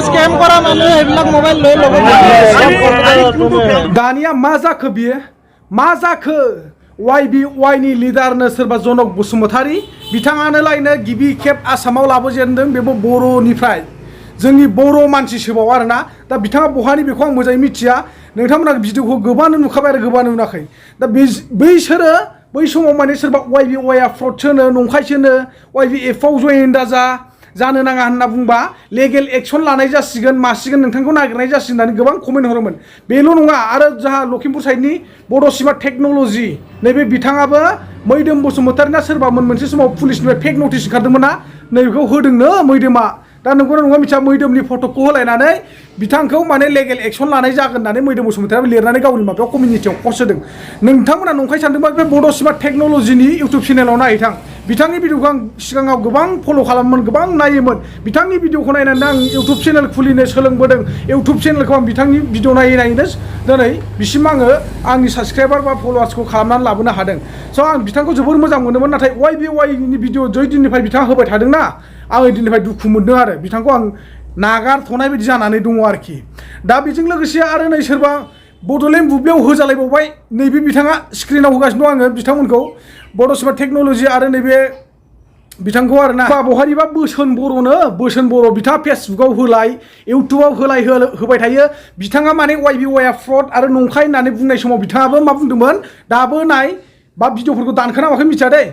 Scam করা মানুষ এইবিলাক মোবাইল লৈ ল'ব दानिया मा जाखो बियो मा जाखो YBY नि लिडारनो सोरबा जनक बसुमतारी बिथाङानो लायनो गिबि खेब आसामाव लाबोजेनदों बेबो बर'निफ्राय जोंनि बर' मानसि सोबाव आरोना दा बिथाङा बहानि बेखौ आं मोजाङै मिथिया नोंथांमोना भिडिअखौ गोबानो नुखाबाय आरो गोबानो नुनाखै दा बैसोरो बै समाव माने सोरबा YBY आ फ्रडसोनो नंखायसोनो YBF आव जयेन दाजा जानो नाङा होनना बुंबा लेगेल एक्सन लानाय जासिगोन मासिगोन नोंथांखौ नागिरनाय जासिगोन होननानै गोबां कमेन्ट हरोमोन बेल' नङा आरो जाहा लखिमपुर साइडनि बड'सिमा टेक्न'लजि नैबे बिथाङाबो मैदोम बसुमतारीना सोरबामोन मोनसे समाव पुलिसनिफ्राय फेक नटिस ओंखारदोंमोन ना नैबेखौ होदोंनो मैदोमा दा नंगौना नङा मिथिया मैदोमनि फट'खौ होलायनानै बिथांखौ माने लेगेल एक्सन लानाय जागोन होननानै मैदोम बसुमतारीयाबो लिरनानै गावनि माबायाव कमिउनिटियाव पस्ट होदों नोंथांमोना नंखाय सानदोंबा बे बड'सिमा टेक्न'लजिनि इउटुब चेनेलाव नायथां बिथांनि भिडिअखौ आं सिगाङाव गोबां फल' खालामोमोन गोबां नायोमोन बिथांनि भिडिअखौ नायनानै आं इउटुब चेनेल खुलिनो सोलोंबोदों इउटुब चेनेलखौ आं बिथांनि भिडिअ नायै नायैनो दिनै बिसिम आङो आंनि साबस्क्राइबार बा फल'वार्सखौ खालामनानै लाबोनो हादों स' आं बिथांखौ जोबोर मोजां मोनोमोन नाथाय YBY नि भिडिअ जै दिननिफ्राय बिथाङा होबाय थादोंना आं ओइ दिननिफ्राय दुखु मोनदों आरो बिथांखौ आं नागारथ'नाय बायदि जानानै दङ आरोखि दा बेजों लोगोसे आरो नै सोरबा बड'लेण्ड बुब्लियाव होजालायबावबाय नैबे बिथाङा स्क्रिनाव होगासिनो दं आङो बिथांमोनखौ बड'सिमा टेक्न'लजि आरो नैबे बिथांखौ आरोना बहानिबा बोसोन बर' बिथाङा फेसबुकाव होलाय इउटुबाव होलाय होबाय थायो बिथाङा माने YBY आ फ्रड आरो नंखाय होननानै बुंनाय समाव बिथाङाबो मा बुंदोंमोन दाबो नाय बा भिडिअफोरखौ दानखोना माखै मिथिया दै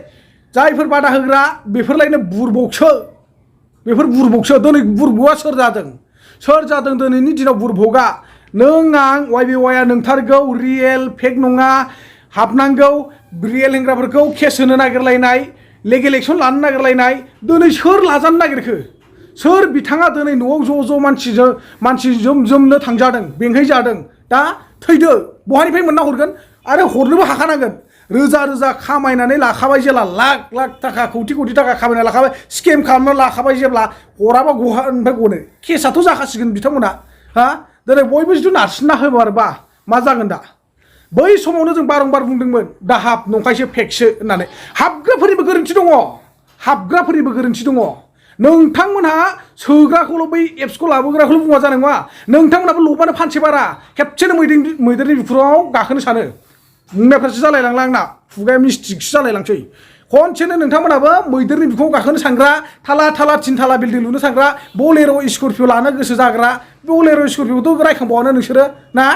जायफोर बादा होग्रा बेफोरलायनो बुरबकसो दिनै बुरबुआ सोर जादों दिनैनि दिनाव बुरबकआ नों आं YBY आ नोंथारगौ रियेल फेक नङा हाबनांगौ रियेल हेंग्राफोरखौ केस होनो नागिरलायनाय लेगेल एक्सन लानो नागिरलायनाय दिनै सोर लाजानो नागिरखो सोर बिथाङा दिनै न'आव ज' मानसि जोमनो थांजादों बेंहैजादों दा थैदो बहानिफ्राय मोनना हरगोन आरो हरनोबो हाखानांगोन रोजा खामायनानै लाखाबाय जेला लाख थाखा कौटि थाखा खामायना लाखाबाय स्केम खालामना लाखाबाय जेब्ला हराबा गहानिफ्राय गनो केसाथ' जाखासिगोन बिथांमोना हा दिनै बयबो जुदि नारसिनना होबारबा मा जागोन दा बै समावनो जों बारंबार बुंदोंमोन दाहाब नंखायसो फेकसो होननानै हाबग्राफोरनिबो गोरोन्थि दङ नोंथांमोनहा सोग्राखौल' बै एप्सखौ लाबोग्राखौल' बुङा जानाय नङा नोंथांमोनाबो लबानो फानसे बारा खेबसेनो मैदेरनि बिखुङाव गाखोनो सानो बुंनायफ्रासो जालायलांला आंना खुगाया मिस्टिकसो जालायलांसै खनसेनो नोंथांमोनाबो मैदेरनि बिखुङाव गाखोनो सानग्रा थाला थिन थाला बिल्डिं लुनो सानग्रा बलेर' स्करपिअ लानो गोसो जाग्रा बलेर' स्करपिअखौथ' रायखांबावानो नोंसोरो ना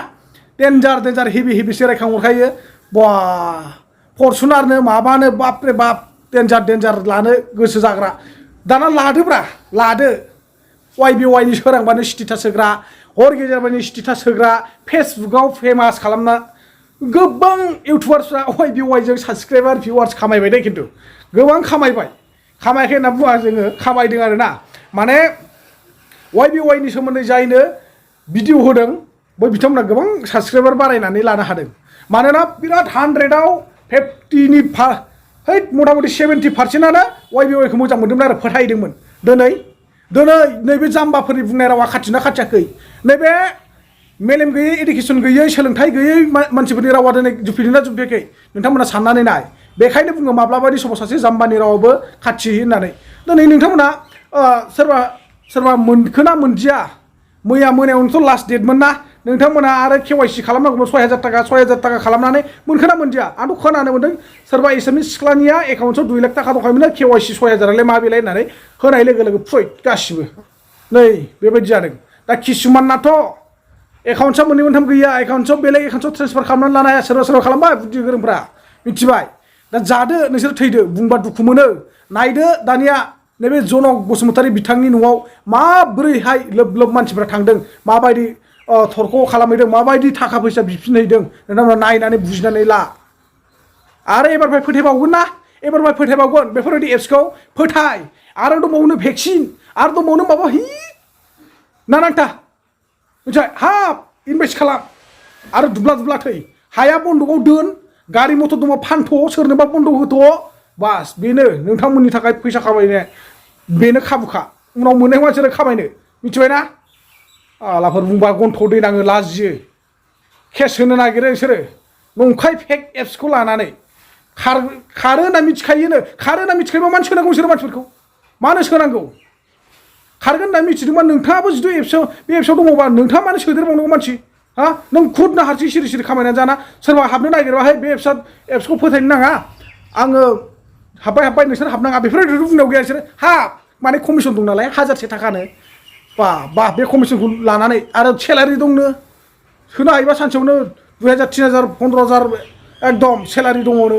डेन्जार हेभिसो रायखांहरखायो बा फरसुनारनो माबानो बापरे बाप डेन्जार लानो गोसो जाग्रा दाना लादो YBY नि सोरांबानो स्टेटास होग्रा हर गेजेरबानो स्टेटास होग्रा फेसबुकाव फेमास खालामना गोबां इउटुबार्सफ्रा YBY जों साबस्क्राइबार भिउवार्स खामायबाय दे खिन्थु गोबां खामायाखै होनना बुङा जोङो खामायदों आरोना माने YBY नि सोमोन्दै जायनो भिडिअ होदों बै बिथांमोना गोबां साबस्क्राइबार बारायनानै लानो हादों मानोना बिराद 100आव 50नि मथा मथि 70%आनो YBY खौ मोजां मोनदोंमोन आरो फोथायदोंमोन दिनै नैबे जाम्बाफोरनि बुंनाय रावा खाथिना खाथियाखै नैबे मेलेम गैयै इडुकेसन गैयै सोलोंथाइ गैयै मानसिफोरनि रावा दिनै जुफिदोंना जुफियाखै नोंथांमोना साननानै नाय बेखायनो बुङो माब्लाबानि समाव सासे जाम्बानि रावाबो खाथि होननानै दिनै नोंथांमोना सोरबा मोनखोना मोनदिया मैया मोनायावनोथ' लास्ट डेटमोन ना नोंथांमोना आरो KYC खालामनांगौमोन 6000 थाखा खालामनानै मोनखोना मोनदिया आंथ' खोनानो मोन्दों सोरबा एसामिस सिख्लानिया एकाउन्टआव 2 लाख थाखा दंखायोमोन KYC 6000 मा बेलाय होननानै होनाय लोगो लोगो फुइट गासिबो नै बेबायदि जादों दा किसुमाननाथ' एकाउन्टसा मोननै मोनथाम गैया एकाउन्टआव बेलेग एकाउन्टआव ट्रेन्सफार खालामनानै लानो हाया सोरबा खालामबाय बुद्धि गोरोंफ्रा मिथिबाय दा जादो नोंसोर थैदो बुंबा दुखु मोनो नायदो दानिया नैबे जनक बसुमतारी बिथांनि न'आव माबोरैहाय लोब मानसिफ्रा थांदों माबायदि थरख' खालामहैदों माबायदि थाखा फैसा बिफिनहैदों नोंथांमोना नायनानै बुजिनानै ला आरो एबारनिफ्राय फोथायबावगोन बेफोरबायदि एप्सखौ फोथाय आरो दंबावनो भेक्सिन आरो दंबावनो माबा नानांथा मिथिबाय हाब इनभेस्ट खालाम आरो दुब्ला थै हाया बन्दकआव दोन गारि मटर दंबा फानथ' सोरनोबा बन्दक होथ' बास बेनो नोंथांमोननि थाखाय फैसा खामायनो बेनो खाबुखा उनाव मोननाय मानसिया खामायनो मिथिबायना आलाफोर बुंबा गन्थ' दै नाङो लाजियो केस होनो नागिरो बिसोरो नंखाय फेक एप्सखौ लानानै खारो होनना मिथिखायोनो खारो होनना मिथिखायोबा मानो सोनांगौ बिसोरो मानसिफोरखौ मानो सोनांगौ खारगोन होनना मिथिदोंबा नोंथाङाबो जुदि बे एप्सआव दङबा नोंथाङा मानो सोदेरबावनांगौ मानसि हा नों खुदनो हारसिं सिरि सिरि खामायनानै जाना सोरबा हाबनो नागिरबाहाय बे एप्सखौ फोथायनो नाङा आङो हाब्बाय नोंसोर हाबनाङा बेफोरबायदि बुंनायाव गैया बिसोर हाब माने कमिसन दं नालाय 1000 थाखानो बा बे कमिसनखौ लानानै आरो सेलारि दंनो होनो हायोबा सानसेयावनो 2000 3000 15000 एकदम सेलारि दङनो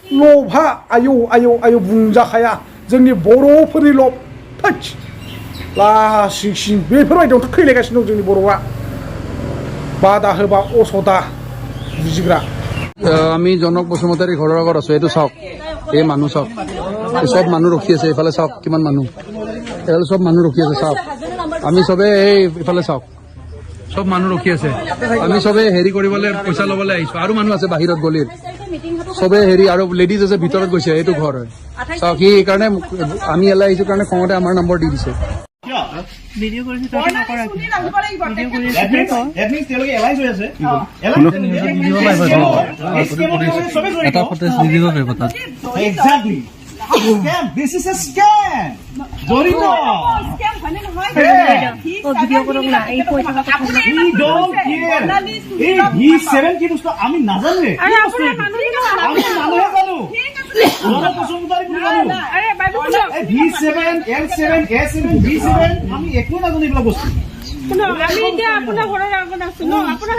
लभा आयौ बुंजाखाया जोंनि बर'फोरनि लब थोच लासिं सिं बेफोरबायदियावथ' थैलायगासिनो दं जोंनि बर'आ बादा होबा असदा बुजिग्रा আমি জনক বসুমতাৰী ঘৰৰ আগত আছো এইটো চাওক এই মানুহ চাওক চব মানুহ ৰখি আছে এইফালে চাওক কিমান মানুহ এইফালে চব মানুহ ৰখি আছে চাওক আমি চবে এই ইফালে চাওক সব মানুহ ৰখি আছে আমি চবে হেৰি কৰিবলৈ পইচা ল'বলৈ আহিছো আৰু মানুহ আছে বাহিৰত গলিৰ চবে হেৰি আৰু লেডিজ আছে ভিতৰত গৈছে এইটো ঘৰ হয় চাওক সি এইকাৰণে আমি এলাই আহিছো কাৰণে খঙতে আমাৰ নম্বৰ দি দিছে ভিডিঅ' কৰিছে তই নকৰা ভিডিঅ' কৰিছে এটা ফটেজ দি দিব পাৰিব তাত Exactly. Scam. This is a scam. Dorito. Video' কৰক না এই পইচা He don't care. He 7 kilos to আমি নাজানে আমি নাজানো জানো ওরা পছন্দদারি করে জানো আরে বাইবু V7 L7 A7 B7 আমি একো নাজানো এগুলা বস্তু আমি এতিয়া আপোনাৰ ঘৰৰ আগত আছো ন আপোনাৰ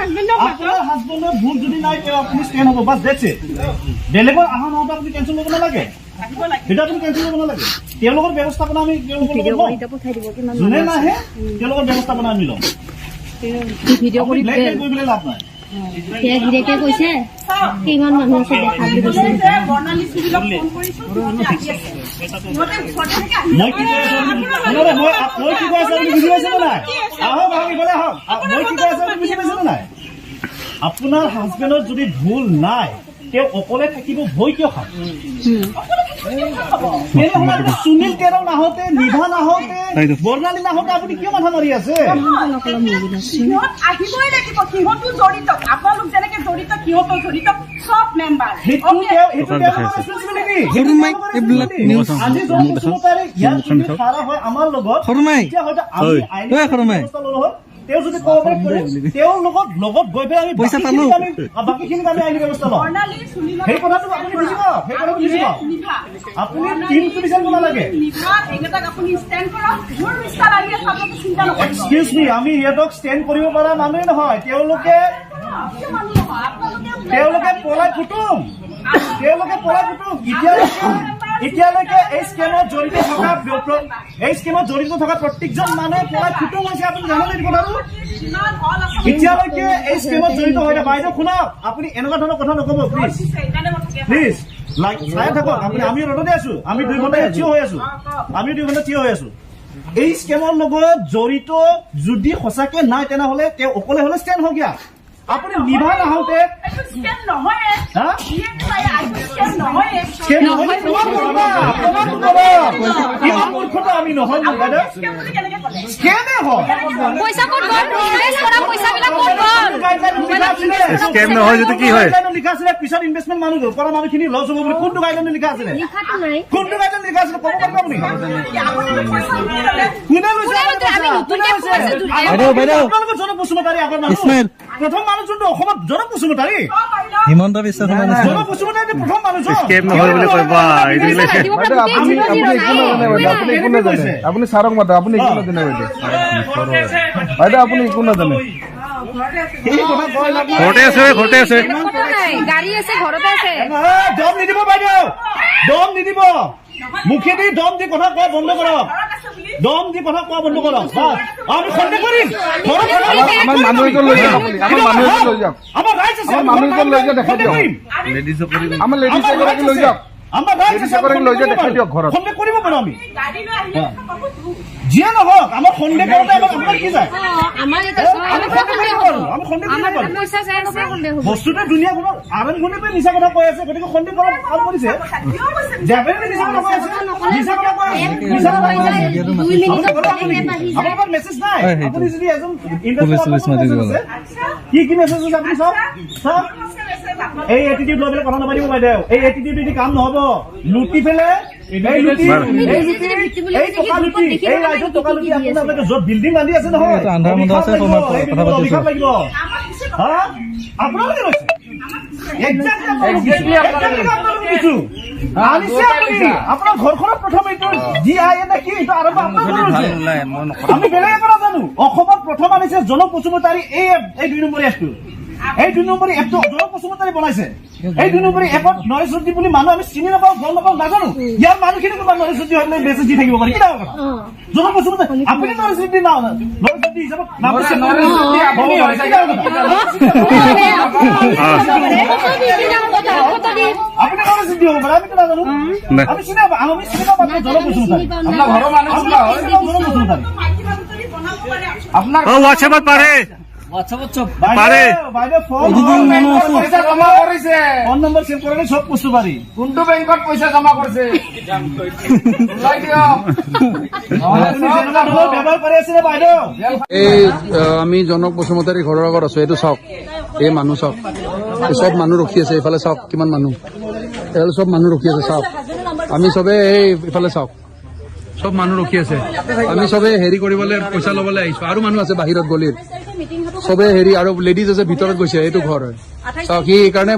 হাজবেণ্ডৰ ভুল যদি নাই তেওঁ আপুনি স্টেন হ'ব বাস দ্যাটস ইট বেলেগৰ আহা নহওঁতে আপুনি টেনশ্যন ল'ব নালাগে এটা আপুনি টেনশ্যন ল'ব নালাগে তেওঁলোকৰ ব্যৱস্থাপনা আমি যোনে নাহে তেওঁলোকৰ ব্যৱস্থাপনা আমি ল'ম ভিডিঅ' কৰি কৰিবলৈ লাভ নাই গিৰেকে কৈছে কিমান মানুহ আছে দেখা বুলি কৈছে মই কি কৈ আছো মই কি কৈ আছো আপুনি বুজি পাইছে নে নাই আহক ইফালে আহক মই কি কৈ আছো আপুনি বুজি পাইছে নে নাই আপোনাৰ হাজবেণ্ডৰ যদি ভুল নাই তেওঁ অকলে থাকিব ভয় কিয় খায় সুনীল কেৰম নাহোঁতে নিভা নাহোঁতে বৰ্ণালী নাহোঁতে আপুনি কিয় মাথা মাৰি আছে আহিবই লাগিব সিহঁতো জড়িত আপোনালোক যেনেকে জড়িত সিহঁতো জড়িত সব মেম্বাৰ আজি জনপ্ৰতিনিধিৰে ইয়াত যদি খাৰা হয় আমাৰ লগত তেতিয়া হয়তো তেওঁ যদি কোঅপাৰেট কৰে তেওঁৰ লগত গৈ পেলাই আমি বাকীখিনি আমি আইনী ব্যৱস্থা লওঁ সেই কথাটো আপুনি বুজিব আপুনি টিমটো বিচাৰিব নালাগে এক্সকিউজ মি আমি সিহঁতক ষ্টেণ্ড কৰিব পৰা মানুহে নহয় তেওঁলোকে পলাই ফুটুম এতিয়ালৈকে এই স্কেমত জড়িত থকা প্ৰত্যেকজন মানুহে পলাই ফুটুম হৈছে আপুনি জানেনে এই কথাটো এতিয়ালৈকে এই স্কেমত জড়িত হয় বাইদেউ শুনক আপুনি এনেকুৱা ধৰণৰ কথা নক'ব প্লিজ চাই থাকক আপুনি আমি ৰ'দতে আছো আমি 2 ঘণ্টা থিয় হৈ আছো এই স্কেমৰ লগত জড়িত যদি সঁচাকে নাই তেনেহ'লে তেওঁ অকলে হ'লে ষ্টেণ্ড হওক দিয়া আপুনি নিভা নাহোঁতে আমি নহয় পইচা ক'ত গ'ল ইনভেষ্ট কৰা পইচাবিলাক ক'ত গ'ল স্কেম নহয় যদি কি হয় লিখা আছিলে পিছত ইনভেষ্টমেণ্ট মানুহ কৰা মানুহখিনি লছ হ'ব বুলি কোনটো গাইডলাইন লিখা আছিলে লিখাটো নাই কোনটো গাইডলাইন লিখা আছিলে ক'ব পাৰিব আপুনি আপোনালোকৰ জনক বসুমতাৰী আগৰ মানুহ প্ৰথম মানুহ যোনটো অসমত জনক বসুমতাৰী হিমন্ত বিশ্ব শৰ্মা জনক বসুমতাৰী প্ৰথম মানুহ স্কেম নহয় বুলি কয় বা আপুনি ছাৰক মাতে আপুনি একো নাজানে বাইদেউ আপুনি একো নাজানে ঘৰতে আছে গাড়ী আছে ঘৰতে আছে দম নিদিব বাইদেউ দম নিদিব মুখেদি দম দি কথা কোৱা বন্ধ কৰক আমি সন্দেহ কৰিম আমাৰ মানুহ এজন লৈ যাওক আমাৰ মানুহ এজন লৈ যাওক দেখাই দিয়ক আমাৰ লেডিজ এগৰাকী লৈ যাওক আমাৰ লৈ যাওক দেখাই দিয়ক ঘৰত সন্দেহ কৰিব পাৰো আমি যিয়ে নহওক আমাৰ সন্দেহ কৰোঁতে আপোনাৰ কি যায় বস্তুটো দুনিয়াখনত আৰম্ভণিৰ পৰা মিছা কথা কৈ আছে গতিকে সন্দেহ কৰাত ভাল কৰিছে আপোনাৰ মেছেজ নাই আপুনি যদি এজন কি মেছেজ আছে আপুনি চাওক এই এটিটিউড লৈ পেলাই কথা নাপাতিব বাইদেউ এই এটিটিউড কাম নহব লুটি পেলাই এই লুটি, এই টকা লুটি, এই ৰাইজৰ টকা লুটি আপোনালোকে য'ত বিল্ডিং বান্ধি আছে নহয়, অভিশাপ লাগিব। হা? আপোনালোকে লৈছে। Exactly আপোনালোকে দিছো। আনিছে আপুনি। আপোনাৰ ঘৰখনত প্ৰথম এইটো GIA নে কি এইটো আৰম্ভ আপোনালোকে লৈছে। আমি বেলেগ একো নাজানো। অসমত প্ৰথম আনিছে জনক বসুমতাৰী এই 2 নম্বৰ এপটো। এই 2 নম্বৰ এপটো জনক বসুমতাৰী বনাইছে। এই 2 নম্বৰ এপত নৰেশ জ্যোতি বুলি মানুহ আমি চিনি নাপাওঁ, গম নাপাওঁ, নাজানো। ইয়াৰ মানুহখিনি ক'ৰবাত নৰেশ জ্যোতি হ'লে মেছেজ দি থাকিব পাৰি। কি ডাঙৰ কথা? জনক বসুমতাৰী আপুনি নৰেশ জ্যোতি নাম নৰেশ জ্যোতি হিচাপত নাম দিছে। আপুনি নৰেশ জ্যোতি হ'ব পাৰে, আমিতো নাজানো। আমি চিনি নাপাওঁ, আমি চিনি নাপাওঁ জনক বসুমতাৰী। আপোনাৰ ঘৰৰ মানুহ জনক বসুমতাৰী। আপোনাৰ হোৱাটছএপত পাৰে পাৰে বাইদেউ ফোন পইচা জমা কৰিছে, ফোন নম্বৰ চেভ কৰিলে চব বস্তু পাৰি। কোনটো বেংকত পইচা জমা কৰিছে ওলাই দিয়ক। ব্যৱহাৰ কৰি আছিলে বাইদেউ। এই আমি জনক বসুমতাৰী ঘৰৰ আগত আছো, এইটো চাওক, এই মানুহ চাওক, এই চব মানুহ ৰখি আছে, এইফালে চাওক কিমান মানুহ, এইফালে চব মানুহ ৰখি আছে চাওক। আমি চবে এই ইফালে চাওক, চব মানুহ ৰখি আছে। আমি চবে হেৰি কৰিবলৈ পইচা ল'বলৈ আহিছো, আৰু মানুহ আছে বাহিৰত গলিত, চবে হেৰি আৰু লেডিজ আছে ভিতৰত গৈছে, এইটো ঘৰ হয় চাওক। সি সেইকাৰণে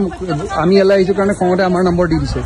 আমি এলাই আহিছো কাৰণে খঙতে আমাৰ নম্বৰ দি দিছে।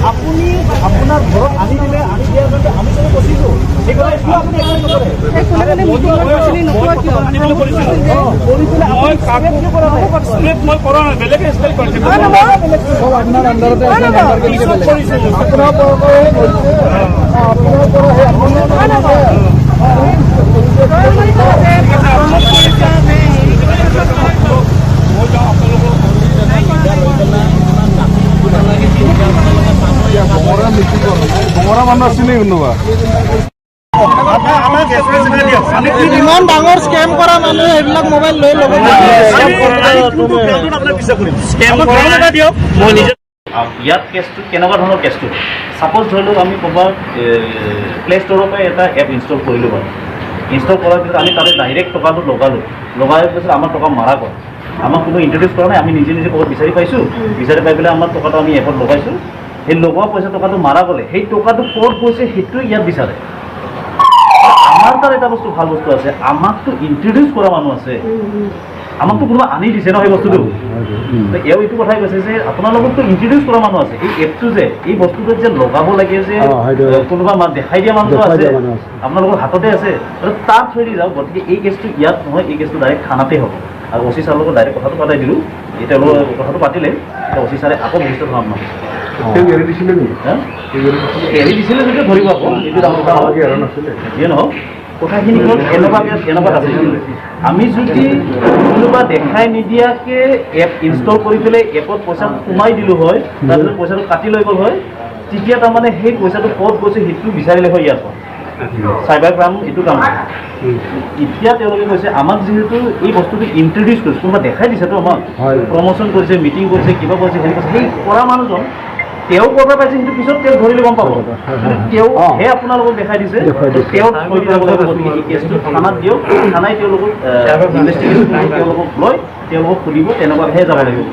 আপুনি আপোনাৰ ঘৰত আনি দিলে, আনি দিয়াৰ কাৰণে আমি চবে কৈছিলো ইমান ডাঙৰ স্কেম কৰা মানুহে এইবিলাক মোবাইল লৈ ল'ব। ইয়াত কেছটো কেনেকুৱা ধৰণৰ কেছটো, ছাপ'জ ধৰি লওক আমি ক'ৰবাত প্লে ষ্ট'ৰৰ পৰা এটা এপ ইনষ্টল কৰিলোঁ বাৰু। ইনষ্টল কৰাৰ পিছত আমি তাতে ডাইৰেক্ট টকাটো লগাই পিছত আমাৰ টকা মাৰা গ'ল। আমাক কোনো ইণ্ট্ৰডিউচ কৰা নাই, আমি নিজে ক'ৰবাত বিচাৰি পাইছোঁ, বিচাৰি পাই পেলাই আমাৰ টকাটো আমি এপত লগাইছোঁ। সেই লগোৱা পইচা টকাটো মাৰা গ'লে সেই টকাটো ক'ত গৈছে সেইটো ইয়াত বিচাৰে। আমাৰ তাত এটা বস্তু ভাল বস্তু আছে, আমাকতো ইণ্ট্ৰডিউচ কৰা মানুহ আছে, আমাকতো কোনোবা আনি দিছে ন সেই বস্তুটো। এওঁ এইটো কথাই কৈছে যে আপোনালোকতো ইণ্ট্ৰডিউচ কৰা মানুহ আছে, এই এপটো যে এই বস্তুটো যে লগাব লাগে যে কোনোবা দেখাই দিয়া মানুহ আছে, আপোনালোকৰ হাততে আছে, তাত থৈ দি যাওক। গতিকে এই কেছটো ইয়াত নহয়, এই কেছটো ডাইৰেক্ট থানাতে হ'ব। আৰু অচি ছাৰৰ লগত ডাইৰেক্ট কথাটো পাতাই দিলোঁ, তেওঁলোকৰ কথাটো পাতিলে, এতিয়া অচি ছাৰে আকৌ ভৱিষ্যত ধৰা নহয় এৰি দিছিলে যদি ধৰিব আকৌ, এইটো ডাঙৰ কথা নহয়। যিয়ে নহওক কথাখিনি হ'ল এনেকুৱা আছে, আমি যদি কোনোবা দেখাই নিদিয়াকৈ এপ ইনষ্টল কৰি পেলাই এপত পইচা সোমাই দিলোঁ হয়, তাৰপিছত পইচাটো কাটি লৈ গ'ল হয়, তেতিয়া তাৰমানে সেই পইচাটো ক'ত গৈছে সেইটো বিচাৰিলে হয় ইয়াত চাইবাৰ ক্ৰাইম এইটো কাম। এতিয়া তেওঁলোকে কৈছে আমাক যিহেতু এই বস্তুটো ইণ্ট্ৰডিউচ কৰিছে, কোনোবা দেখাই দিছেতো আমাক, প্ৰমোচন কৰিছে, মিটিং কৰিছে, কিবা কৰিছে, হেৰি কৰিছে, সেই কৰা মানুহজন তেওঁ ক'ৰ পৰা পাইছে সেইটো পিছত তেওঁ ধৰিলে গম পাব। তেওঁহে আপোনালোকক দেখাই দিছে, তেওঁ থৈ দিব লাগিব। গতিকে এই কেছটো থানাত দিয়ক, থানাই তেওঁলোকক ইনভেষ্টিগেশ্যন কৰি তেওঁলোকক লয়, তেওঁলোকক সুধিব, তেনেকুৱাহে যাব লাগিব।